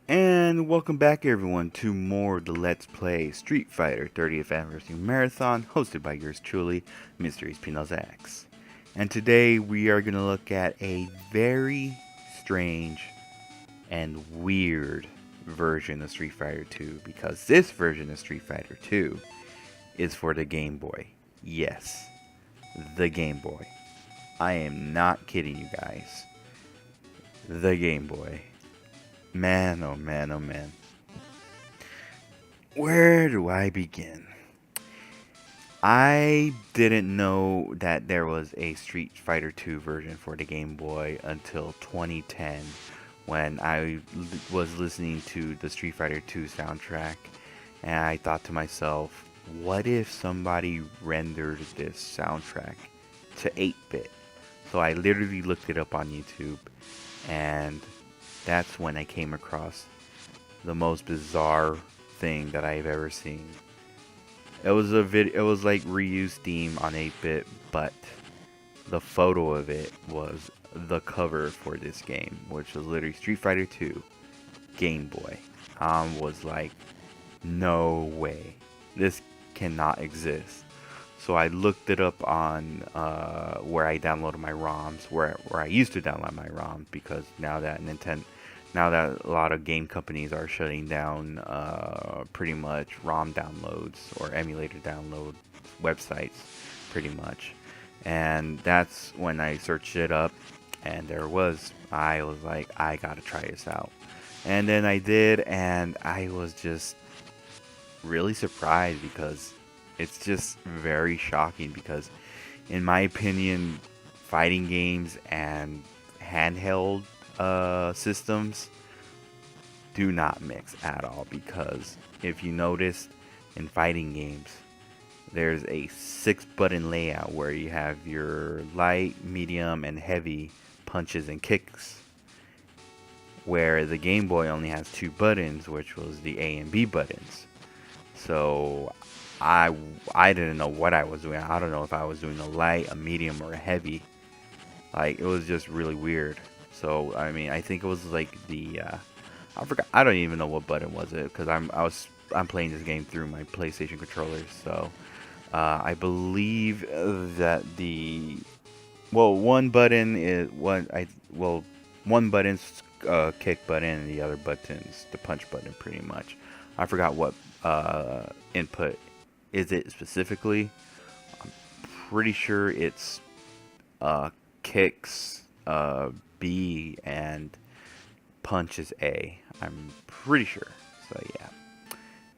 And welcome back everyone to more of the Let's Play Street Fighter 30th Anniversary Marathon hosted by yours truly, MrESPNozaX. And today we are going to look at a very strange and weird version of Street Fighter 2 because this version of Street Fighter 2 is for the Game Boy. Yes, the Game Boy. I am not kidding you guys. The Game Boy. Man, oh man, oh man. Where do I begin? I didn't know that there was a Street Fighter 2 version for the Game Boy until 2010 when I was listening to the Street Fighter 2 soundtrack and I thought to myself, what if somebody rendered this soundtrack to 8-bit? So I literally looked it up on YouTube and that's when I came across the most bizarre thing that I've ever seen. It was like reused theme on 8-bit, but the photo of it was the cover for this game, which was literally Street Fighter 2 Game Boy. Was like, no way, this cannot exist. So I looked it up on where I downloaded my ROMs, where I used to download my ROMs, because now that a lot of game companies are shutting down pretty much ROM downloads or emulator download websites, pretty much. And that's when I searched it up, and I was like, I gotta try this out. And then I did, and I was just really surprised because it's just very shocking because in my opinion fighting games and handheld systems do not mix at all, because if you noticed in fighting games there's a 6-button layout where you have your light, medium, and heavy punches and kicks, where the Game Boy only has 2 buttons, which was the A and B buttons. So I didn't know what I was doing. I don't know if I was doing a light, a medium, or a heavy. Like, it was just really weird. So I mean, I think it was like the I forgot. I don't even know what button was it, because I'm playing this game through my PlayStation controllers. So I believe that one button is one button's kick button and the other button's the punch button, pretty much. I forgot what input is it specifically. I'm pretty sure it's kicks B and punch is A. I'm pretty sure. So yeah.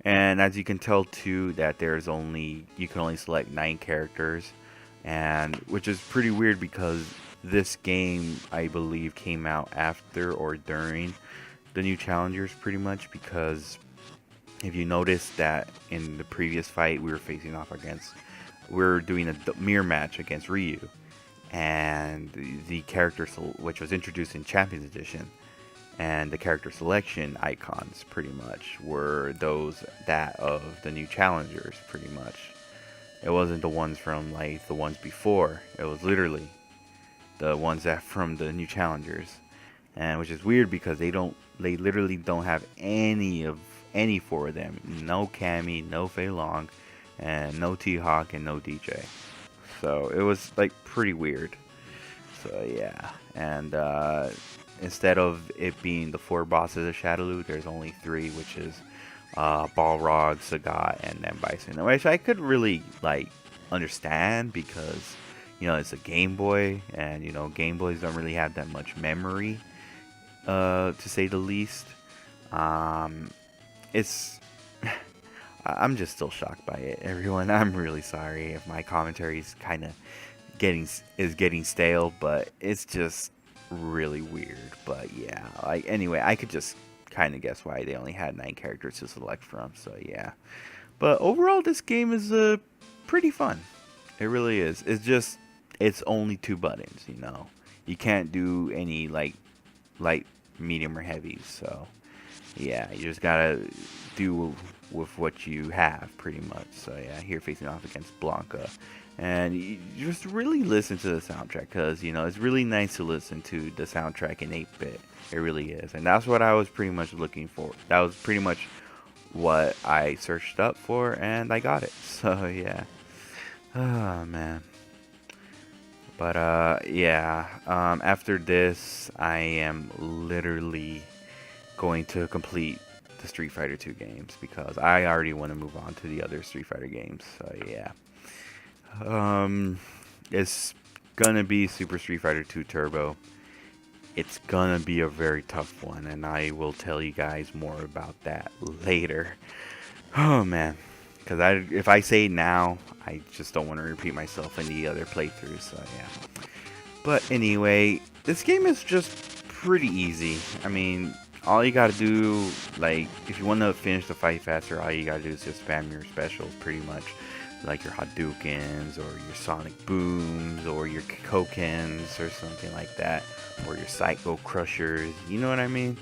And as you can tell too, that you can only select 9 characters, and which is pretty weird because this game I believe came out after or during the new challengers, pretty much, because if you notice that in the previous fight we were doing a mirror match against Ryu, and the character which was introduced in Champions Edition, and the character selection icons pretty much were that of the new challengers, pretty much. It wasn't the ones from like the ones before. It was literally the ones that from the new challengers, and which is weird because they literally don't have any 4 of them. No Cammy, no Fei Long, and no T-Hawk, and no DJ. So it was like pretty weird. So yeah, and instead of it being the 4 bosses of Shadaloo, there's only 3, which is Balrog, Sagat, and then Bison, which I could really like understand because it's a Game Boy, and Game Boys don't really have that much memory, to say the least. It's I'm just still shocked by it, everyone. I'm really sorry if my commentary is kind of getting stale, but it's just really weird. But yeah, like, anyway, I could just kind of guess why they only had 9 characters to select from. So yeah, but overall, this game is pretty fun. It really is. It's only 2 buttons. You can't do any like light, medium, or heavy. So yeah, you just gotta do with what you have, pretty much. So yeah, here facing off against Blanka, and you just really listen to the soundtrack, because you know it's really nice to listen to the soundtrack in 8-bit. It really is, and that's what I was pretty much looking for. That was pretty much what I searched up for, and I got it. So yeah, oh man. But yeah, after this, I am literally going to complete the Street Fighter 2 games, because I already want to move on to the other Street Fighter games. So yeah, it's gonna be Super Street Fighter 2 Turbo. It's gonna be a very tough one, and I will tell you guys more about that later. Oh man, because if I say now, I just don't want to repeat myself in the other playthroughs. So yeah. But anyway, this game is just pretty easy. I mean, all you gotta do, like, if you want to finish the fight faster, all you gotta do is just spam your specials, pretty much. Like your hadoukens, or your sonic booms, or your kokens, or something like that. Or your psycho crushers, you know what I mean?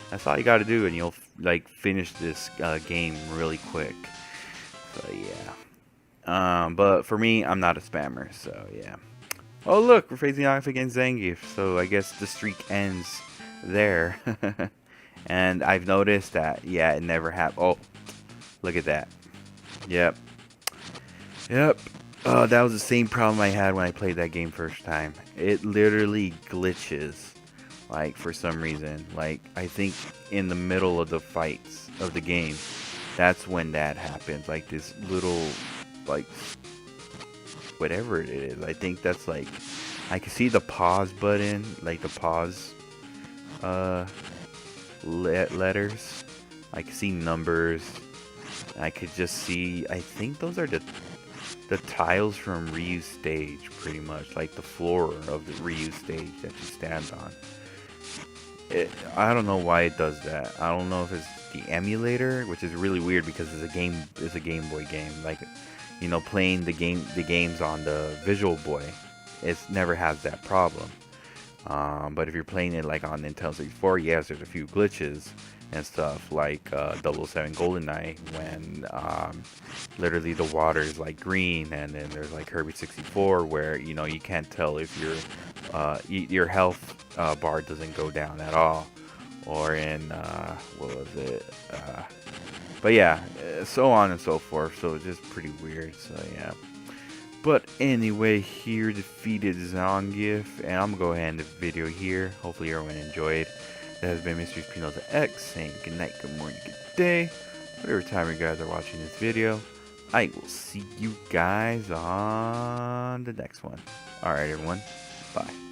That's all you gotta do, and you'll, like, finish this game really quick. So yeah. But for me, I'm not a spammer, so yeah. Oh look, we're facing off against Zangief, so I guess the streak ends there. And I've noticed that, yeah, it never happened. Oh, look at that. Yep. Yep. That was the same problem I had when I played that game first time. It literally glitches, like, for some reason. Like, I think in the middle of the fights of the game, that's when that happens. Like, this little, like, whatever it is. I think that's, like, I can see the pause button, like the pause letters. I can see numbers. I could just see, I think those are the tiles from Ryu's stage, pretty much, like the floor of the Ryu stage that you stand on. I don't know why it does that. I don't know if it's the emulator, which is really weird because it's a Game Boy game. Like, you know, playing the games on the Visual Boy, it never has that problem. But if you're playing it like on Nintendo 64, yes, there's a few glitches and stuff, like 007 GoldenEye, when literally the water is like green, and then there's like Kirby 64 where, you know, you can't tell if your health bar doesn't go down at all, or in what was it? But yeah, so on and so forth. So it's just pretty weird. So yeah. But anyway, here defeated Zangief, and I'm gonna go ahead and end the video here. Hopefully everyone enjoyed. That has been MrESPNozaX saying good night, good morning, good day, whatever time you guys are watching this video. I will see you guys on the next one. Alright everyone, bye.